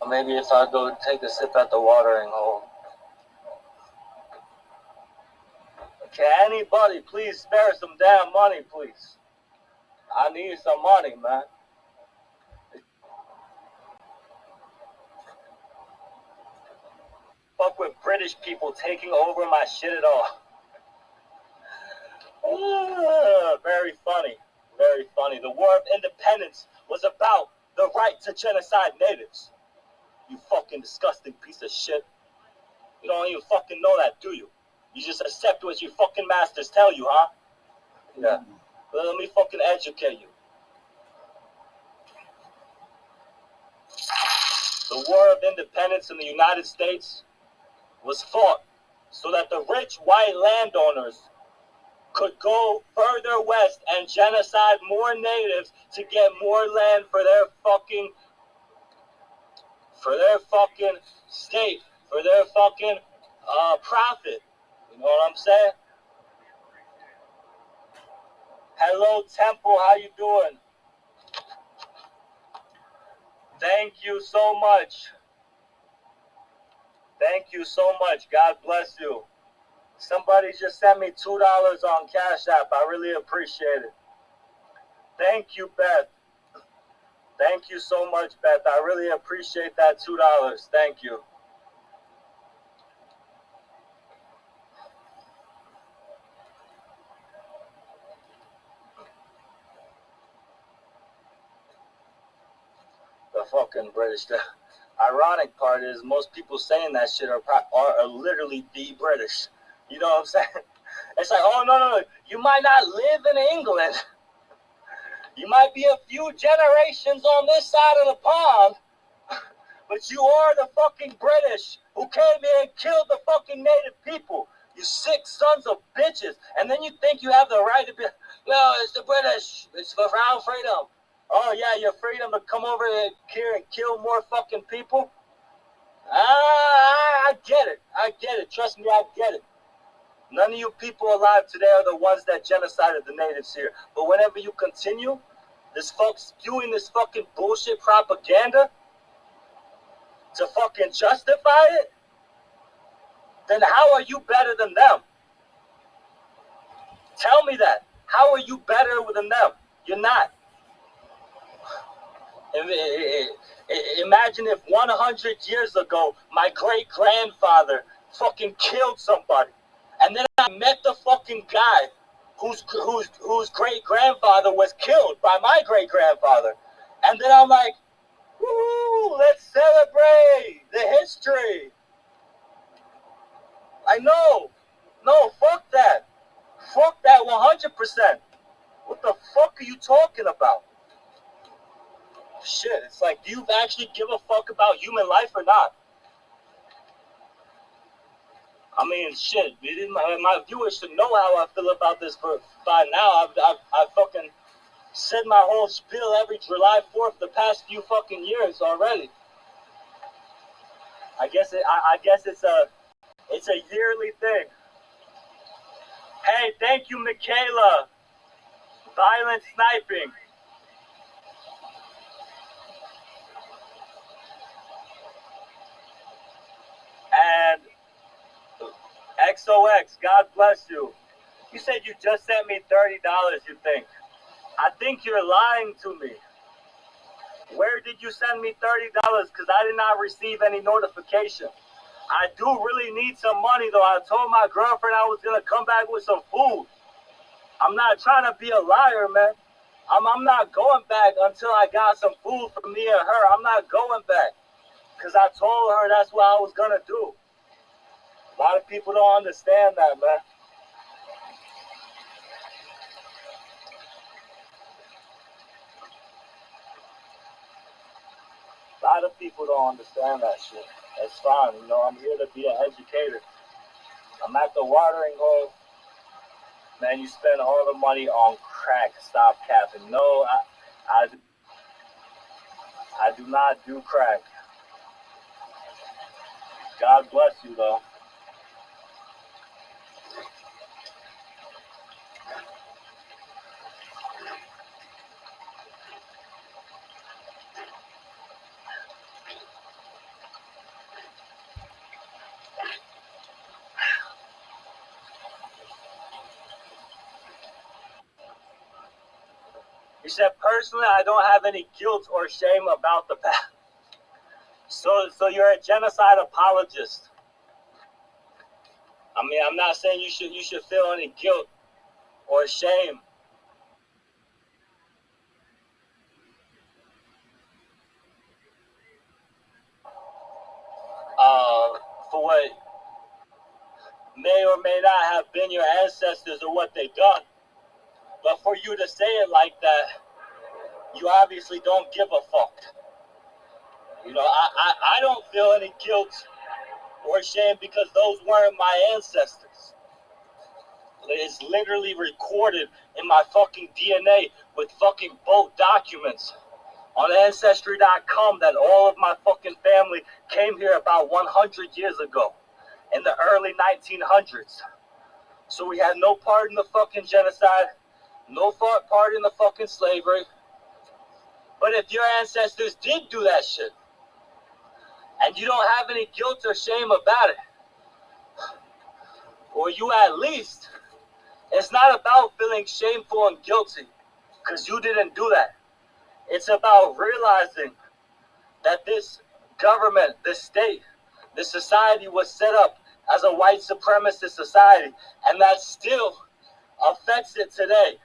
Maybe if I go take a sip at the watering hole. Can anybody please spare some damn money, please? I need some money, man. Fuck with British people taking over my shit at all. Very funny. Very funny. The War of Independence was about the right to genocide natives. You fucking disgusting piece of shit. You don't even fucking know that, do you? You just accept what your fucking masters tell you, huh? Yeah. Let me fucking educate you. The War of Independence in the United States was fought so that the rich white landowners could go further west and genocide more natives to get more land for their fucking state, for their fucking profit. You know what I'm saying? Hello, Temple. How you doing? Thank you so much. Thank you so much. God bless you. Somebody just sent me $2 on Cash App. I really appreciate it. Thank you, Beth. Thank you so much, Beth. I really appreciate that $2. Thank you. The fucking British. The ironic part is most people saying that shit are literally the British. You know what I'm saying? It's like, oh, no. You might not live in England. You might be a few generations on this side of the pond, but you are the fucking British who came here and killed the fucking native people. You sick sons of bitches. And then you think you have the right to be, no, it's the British. It's for our freedom. Oh, yeah, your freedom to come over here and kill more fucking people? I get it. I get it. Trust me, I get it. None of you people alive today are the ones that genocided the natives here. But whenever you continue this spewing this fucking bullshit propaganda to fucking justify it, then how are you better than them? Tell me that. How are you better than them? You're not. Imagine if 100 years ago my great-grandfather fucking killed somebody. And then I met the fucking guy whose great-grandfather was killed by my great-grandfather. And then I'm like, woo, let's celebrate the history. I know. No, fuck that. Fuck that 100%. What the fuck are you talking about? Shit, it's like, do you actually give a fuck about human life or not? I mean, shit, my viewers should know how I feel about this by now. I've fucking said my whole spiel every July 4th the past few fucking years already. I guess it's a yearly thing. Hey, thank you, Michaela. Violent sniping. And XOX, God bless you. You said you just sent me $30, you think. I think you're lying to me. Where did you send me $30? Because I did not receive any notification. I do really need some money, though. I told my girlfriend I was going to come back with some food. I'm not trying to be a liar, man. I'm not going back until I got some food for me and her. I'm not going back. Because I told her that's what I was going to do. A lot of people don't understand that, man. A lot of people don't understand that shit. It's fine, you know, I'm here to be an educator. I'm at the watering hole. Man, you spend all the money on crack. Stop capping. No, I do not do crack. God bless you, though. You said, personally, I don't have any guilt or shame about the past. So you're a genocide apologist. I mean, I'm not saying you should feel any guilt or shame. For what may or may not have been your ancestors or what they done. But for you to say it like that, you obviously don't give a fuck. You know, I don't feel any guilt or shame because those weren't my ancestors. It's literally recorded in my fucking DNA with fucking both documents on Ancestry.com that all of my fucking family came here about 100 years ago in the early 1900s. So we had no part in the fucking genocide, no part in the fucking slavery. But if your ancestors did do that shit, and you don't have any guilt or shame about it, or you at least, it's not about feeling shameful and guilty, because you didn't do that. It's about realizing that this government, this state, this society was set up as a white supremacist society, and that still affects it today.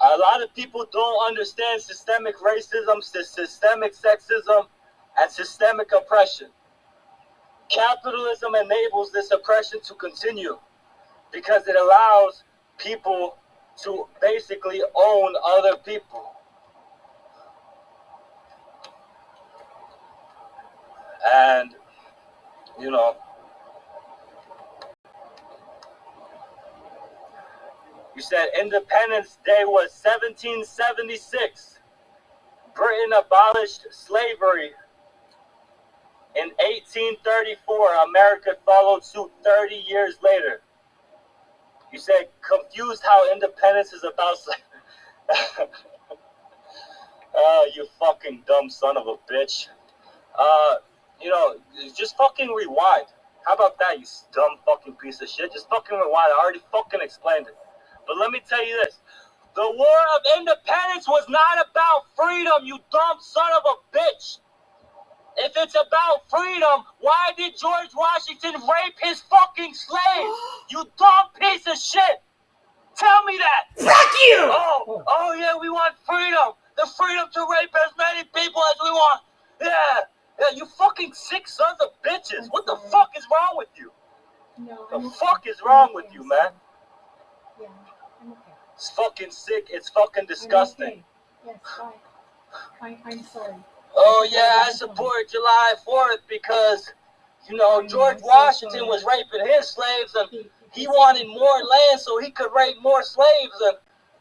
A lot of people don't understand systemic racism, systemic sexism, and systemic oppression. Capitalism enables this oppression to continue because it allows people to basically own other people. And, you know, you said Independence Day was 1776. Britain abolished slavery. In 1834, America followed suit 30 years later. You said confused how independence is about slavery. Oh, you fucking dumb son of a bitch. You know, just fucking rewind. How about that, you dumb fucking piece of shit? Just fucking rewind. I already fucking explained it. But let me tell you this. The War of Independence was not about freedom, you dumb son of a bitch. If it's about freedom, why did George Washington rape his fucking slaves? You dumb piece of shit. Tell me that. Fuck you! Oh yeah, we want freedom. The freedom to rape as many people as we want. Yeah, you fucking sick sons of bitches. What the fuck is wrong with you? No, The fuck is wrong with you, man? Yeah, I'm okay. It's fucking sick. It's fucking disgusting. Okay. Yes, bye. I'm sorry. Oh yeah, I support July 4th because, you know, George Washington was raping his slaves and he wanted more land so he could rape more slaves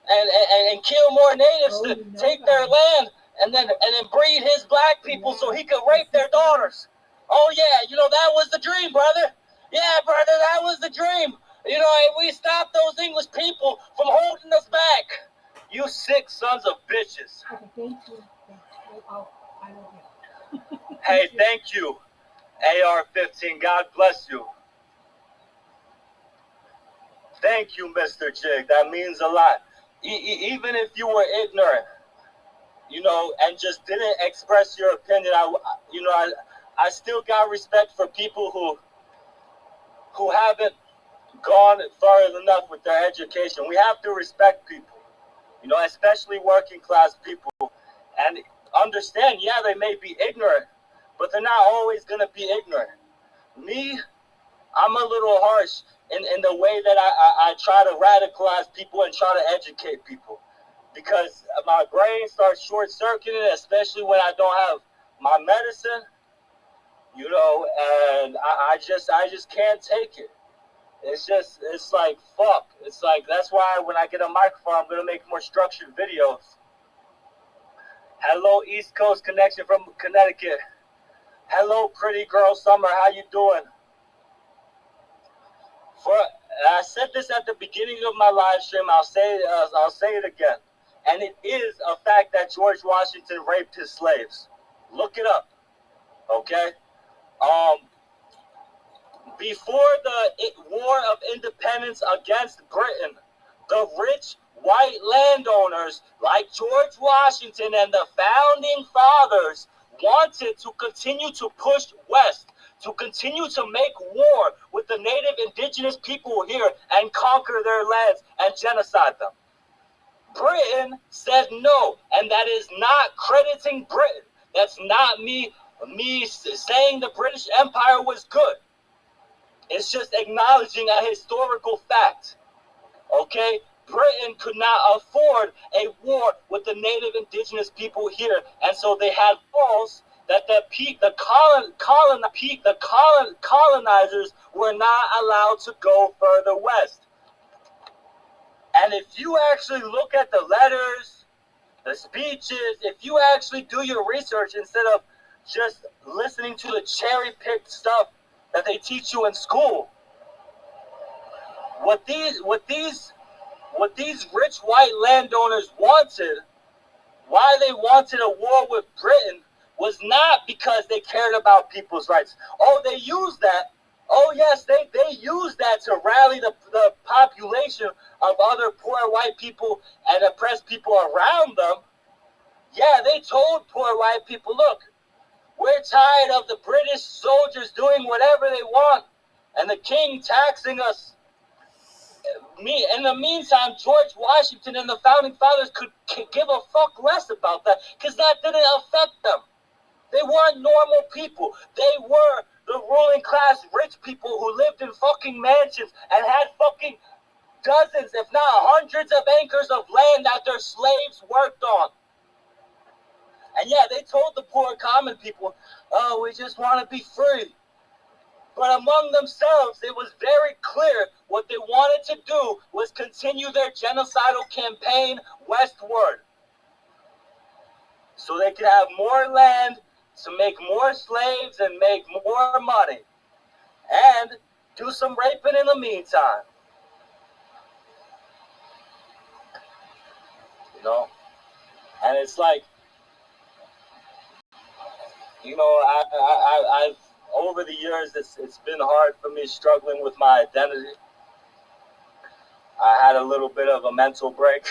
and kill more natives to take their land and then breed his black people so he could rape their daughters. Oh yeah, you know, that was the dream, brother. Yeah, brother, that was the dream. You know, we stopped those English people from holding us back. You sick sons of bitches. Okay, thank you. I will get. Hey, thank you, AR-15. God bless you. Thank you, Mr. Jig. That means a lot. Even if you were ignorant, you know, and just didn't express your opinion, I still got respect for people who haven't gone far enough with their education. We have to respect people, you know, especially working class people, and understand, yeah, they may be ignorant, but they're not always going to be ignorant. Me, I'm a little harsh in the way that I try to radicalize people and try to educate people, because my brain starts short-circuiting, especially when I don't have my medicine, you know, and I just can't take it. It's like, fuck. It's like, that's why when I get a microphone, I'm going to make more structured videos. Hello, East Coast connection from Connecticut. Hello, pretty girl Summer. How you doing? I said this at the beginning of my live stream. I'll say it again. And it is a fact that George Washington raped his slaves. Look it up. Okay? Before the War of Independence against Britain, the rich white landowners like George Washington and the founding fathers wanted to continue to push west, to continue to make war with the native indigenous people here and conquer their lands and genocide them. Britain said no, and that is not crediting Britain. That's not me saying the British Empire was good. It's just acknowledging a historical fact. Okay? Britain could not afford a war with the native indigenous people here, and so they had laws that the colonizers were not allowed to go further west. And if you actually look at the letters, the speeches, if you actually do your research instead of just listening to the cherry-picked stuff that they teach you in school, what these rich white landowners wanted, why they wanted a war with Britain, was not because they cared about people's rights. Oh, they used that. Oh, yes, they used that to rally the population of other poor white people and oppressed people around them. Yeah, they told poor white people, look, we're tired of the British soldiers doing whatever they want and the king taxing us. In the meantime, George Washington and the founding fathers could give a fuck less about that because that didn't affect them. They weren't normal people. They were the ruling class rich people who lived in fucking mansions and had fucking dozens, if not hundreds of acres of land that their slaves worked on. And yeah, they told the poor common people, oh, we just want to be free. But among themselves, it was very clear what they wanted to do was continue their genocidal campaign westward. So they could have more land to make more slaves and make more money. And do some raping in the meantime. You know? And it's like, you know, I've over the years, it's been hard for me struggling with my identity. I had a little bit of a mental break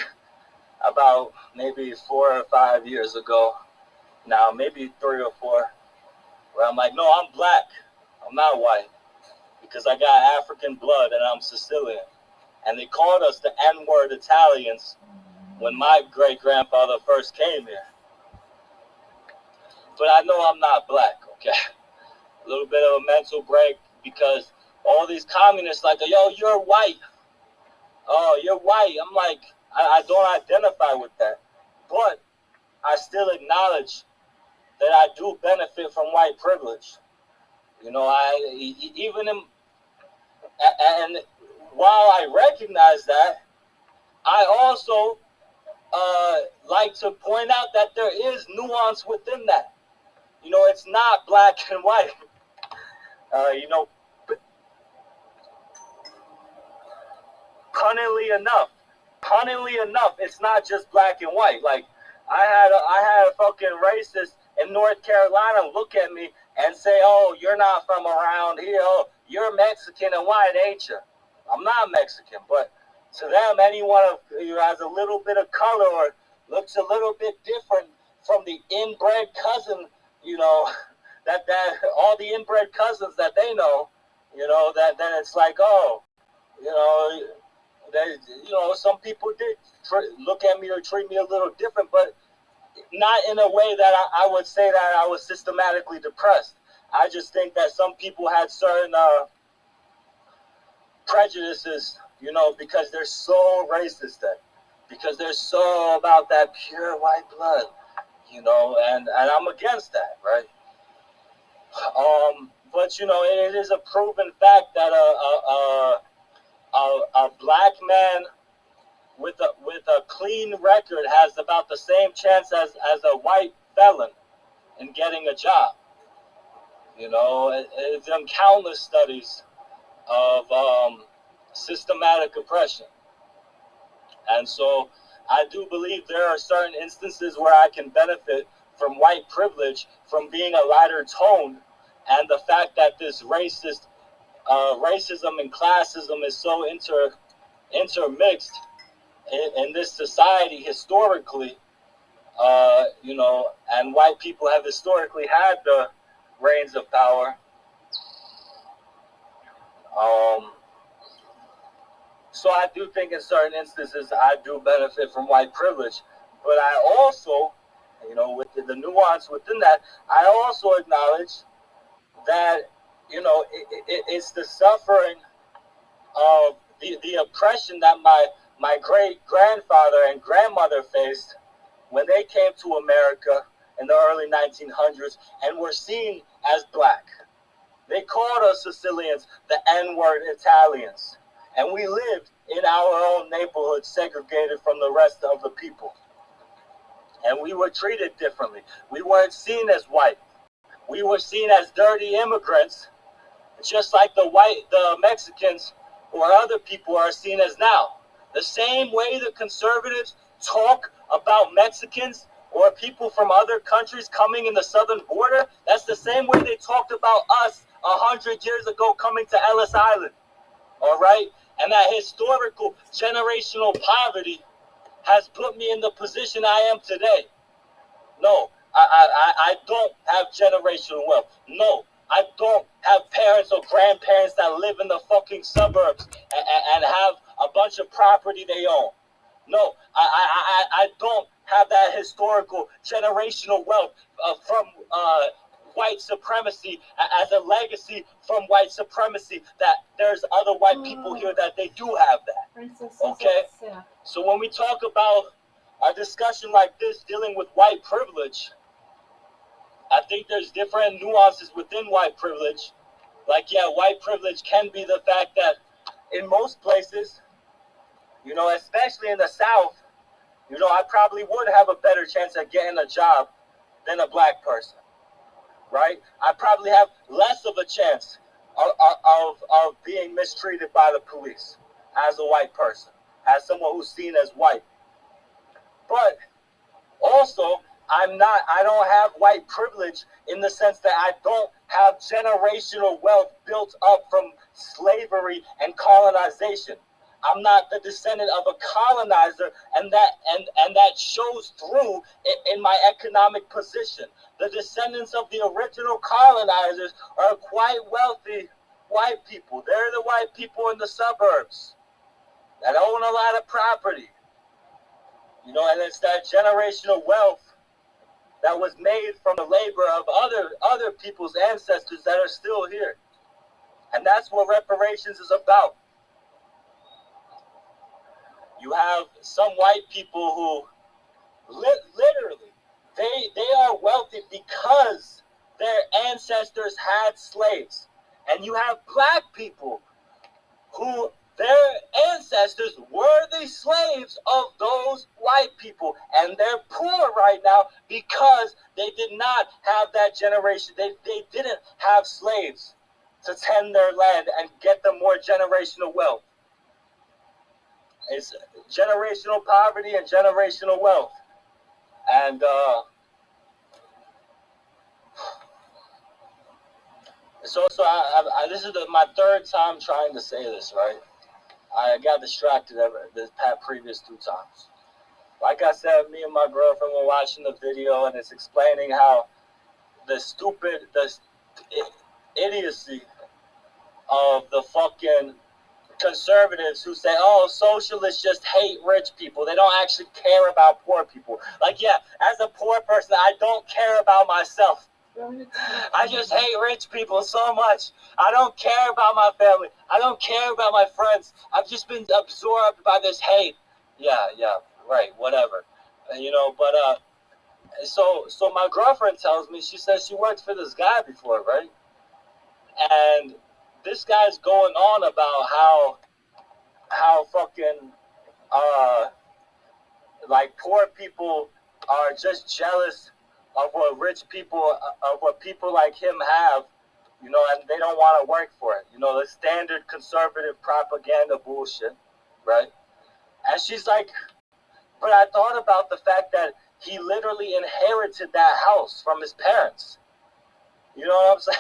about maybe 4 or 5 years ago. Now, maybe 3 or 4, where I'm like, no, I'm black. I'm not white. Because I got African blood and I'm Sicilian. And they called us the N-word Italians when my great-grandfather first came here. But I know I'm not black, okay? A little bit of a mental break because all these communists like, yo, you're white. Oh, you're white. I'm like, I don't identify with that. But I still acknowledge that I do benefit from white privilege. You know, and while I recognize that, I also like to point out that there is nuance within that. You know, it's not black and white. You know, cunningly enough, it's not just black and white. Like, I had a fucking racist in North Carolina look at me and say, oh, you're not from around here. Oh, you're Mexican and white, ain't you? I'm not Mexican, but to them, anyone who has a little bit of color or looks a little bit different from the inbred cousin, you know, that all the inbred cousins that they know, you know, then it's like, oh, you know, some people did look at me or treat me a little different, but not in a way that I would say that I was systematically depressed. I just think that some people had certain prejudices, you know, because they're so racist then, because they're so about that pure white blood, you know, and I'm against that, right? But you know, it is a proven fact that a black man with a clean record has about the same chance as a white felon in getting a job. You know, it's done countless studies of systematic oppression. And so I do believe there are certain instances where I can benefit from white privilege, from being a lighter tone, and the fact that this racism and classism is so intermixed. in this society historically, you know, and white people have historically had the reins of power. So I do think in certain instances I do benefit from white privilege, but I also, you know, with the nuance within that, I also acknowledge that, you know, it's the suffering of the oppression that my great grandfather and grandmother faced when they came to America in the early 1900s and were seen as black. They called us Sicilians the N-word Italians. And we lived in our own neighborhood segregated from the rest of the people. And we were treated differently. We weren't seen as white. We were seen as dirty immigrants, just like the Mexicans or other people are seen as now. The same way the conservatives talk about Mexicans or people from other countries coming in the southern border, that's the same way they talked about us 100 years ago coming to Ellis Island. All right? And that historical generational poverty has put me in the position I am today. No, I don't have generational wealth. No, I don't have parents or grandparents that live in the fucking suburbs and have a bunch of property they own. No, I don't have that historical generational wealth from white supremacy as a legacy from white supremacy, that there's other white people here that they do have that. Okay? So when we talk about a discussion like this dealing with white privilege, I think there's different nuances within white privilege. Like, yeah, white privilege can be the fact that in most places, you know, especially in the South, you know, I probably would have a better chance of getting a job than a black person. Right? I probably have less of a chance of being mistreated by the police as a white person, as someone who's seen as white. But also, I don't have white privilege in the sense that I don't have generational wealth built up from slavery and colonization. I'm not the descendant of a colonizer, and that shows through in my economic position. The descendants of the original colonizers are quite wealthy white people. They're the white people in the suburbs that own a lot of property. You know, and it's that generational wealth that was made from the labor of other people's ancestors that are still here. And that's what reparations is about. You have some white people who literally, they are wealthy because their ancestors had slaves. And you have black people who their ancestors were the slaves of those white people. And they're poor right now because they did not have that generation. They didn't have slaves to tend their land and get them more generational wealth. It's generational poverty and generational wealth. And so this is my third time trying to say this, right? I got distracted the previous two times. Like I said, me and my girlfriend were watching the video, and it's explaining how the idiocy of the fucking conservatives who say, oh, socialists just hate rich people. They don't actually care about poor people. Like, yeah, as a poor person, I don't care about myself. I just hate rich people so much. I don't care about my family. I don't care about my friends. I've just been absorbed by this hate. Yeah, right, whatever. You know, but so my girlfriend tells me, she says she worked for this guy before, right? And this guy's going on about how fucking like poor people are just jealous of what people like him have, you know, and they don't want to work for it. You know, the standard conservative propaganda bullshit, right? And she's like, but I thought about the fact that he literally inherited that house from his parents. You know what I'm saying?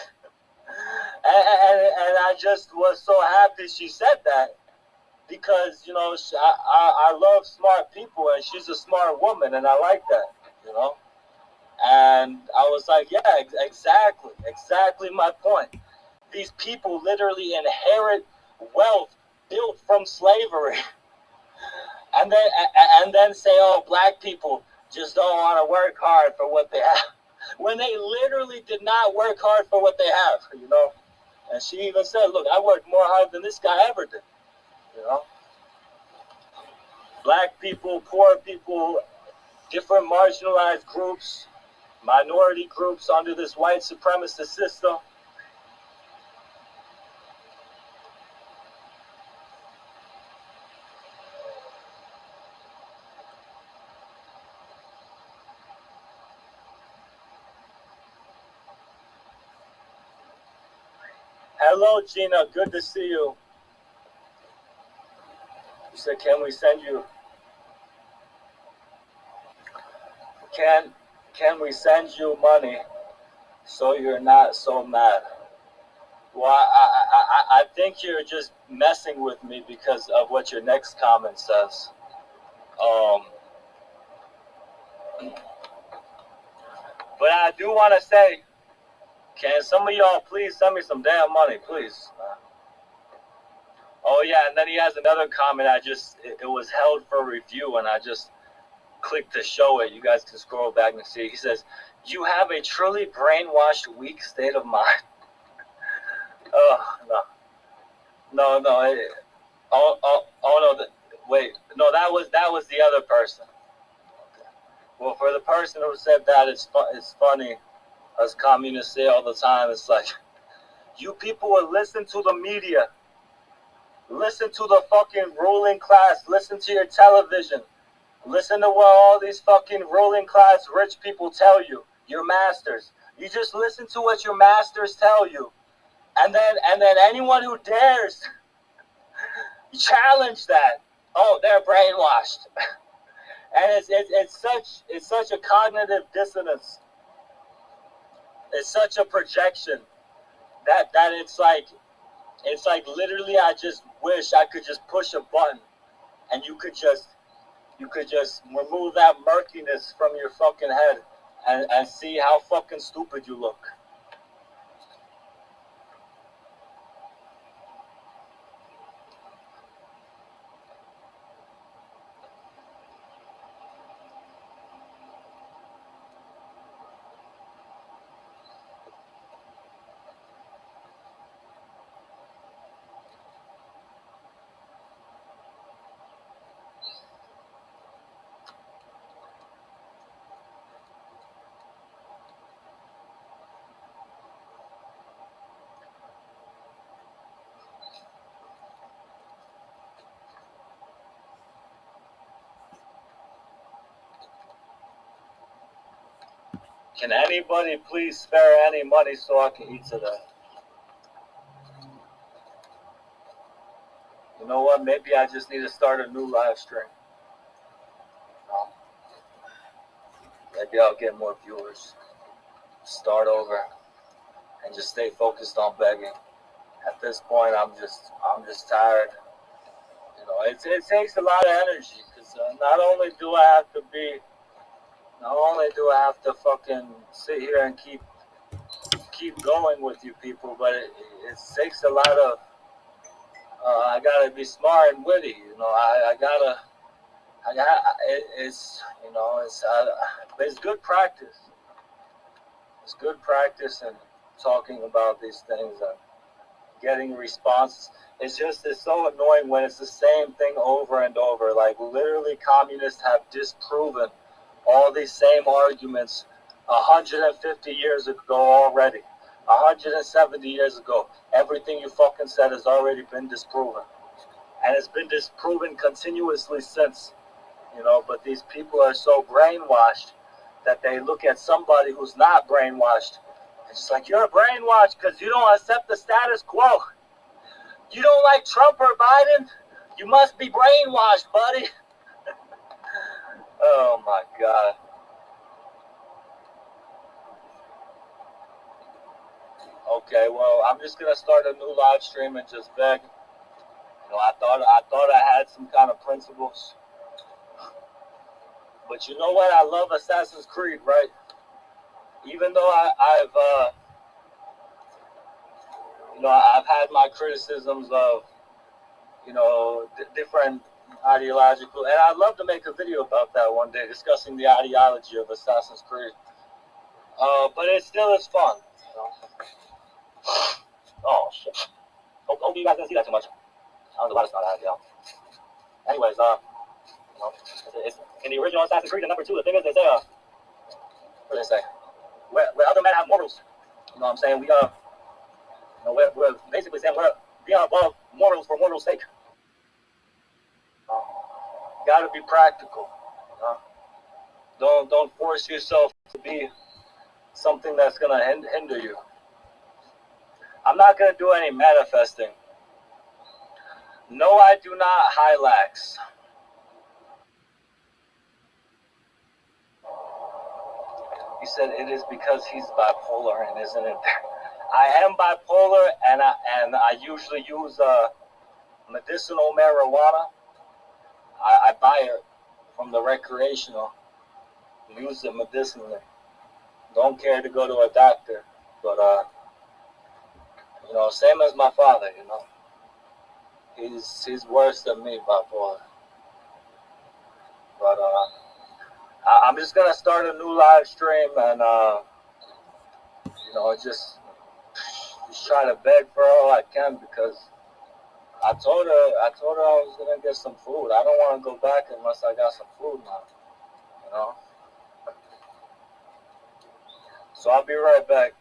And I just was so happy she said that, because, you know, I love smart people, and she's a smart woman, and I like that, you know. And I was like, yeah, exactly my point. These people literally inherit wealth built from slavery, and then say, oh, black people just don't want to work hard for what they have, when they literally did not work hard for what they have, you know. And she even said, look, I worked more hard than this guy ever did, you know. Black people, poor people, different marginalized groups, minority groups under this white supremacist system. Hello, Gina. Good to see you. You said, can we send you? Can we send you money so you're not so mad? Well, I think you're just messing with me because of what your next comment says. Um, but I do want to say, can some of y'all please send me some damn money, please? Oh yeah, and then he has another comment. It was held for review, and I just clicked to show it. You guys can scroll back and see. He says, "You have a truly brainwashed, weak state of mind." Oh no. Oh no. Wait, no, that was the other person. Well, for the person who said that, it's funny, as communists say all the time. It's like, you people will listen to the media, listen to the fucking ruling class, listen to your television, listen to what all these fucking ruling class rich people tell you, your masters. You just listen to what your masters tell you, and then anyone who dares challenge that, oh, they're brainwashed. And it's such a cognitive dissonance. It's such a projection that it's like literally I just wish I could just push a button and you could just remove that murkiness from your fucking head and see how fucking stupid you look. Can anybody please spare any money so I can eat today? You know what? Maybe I just need to start a new live stream. No. Maybe I'll get more viewers. Start over and just stay focused on begging. At this point, I'm just tired. You know, it takes a lot of energy because not only do I have to fucking sit here and keep going with you people, but it takes a lot of. I gotta be smart and witty. You know, it's you know it's good practice. It's good practice in talking about these things and getting responses. It's so annoying when it's the same thing over and over. Like literally, communists have disproven all these same arguments 150 years ago already. 170 years ago, everything you fucking said has already been disproven, and it's been disproven continuously since. You know, but these people are so brainwashed that they look at somebody who's not brainwashed. It's like, you're brainwashed because you don't accept the status quo. You don't like Trump or Biden? You must be brainwashed, buddy. Oh my God. Okay, well, I'm just going to start a new live stream and just beg. You know, I thought I had some kind of principles. But you know what? I love Assassin's Creed, right? Even though I've had my criticisms of, different ideological, and I'd love to make a video about that one day, discussing the ideology of Assassin's Creed. But it still is fun. You know? Oh shit! Hope you guys didn't see that too much. I don't know why it's not out, Anyways, it's in the original Assassin's Creed, the number 2. The thing is, they say, what do they say? Where other men have morals. You know what I'm saying? We're basically saying we're beyond above morals for morals' sake. Gotta be practical. Don't force yourself to be something that's gonna hinder you. I'm not gonna do any manifesting. No, I do not hylax. He said it is because he's bipolar, and isn't it? I am bipolar, and I usually use medicinal marijuana. I buy it from the recreational, use it medicinally. Don't care to go to a doctor, but same as my father. He's worse than me, bipolar. But I'm just gonna start a new live stream and just try to beg for all I can, because I told her I was gonna get some food. I don't want to go back unless I got some food now. So I'll be right back.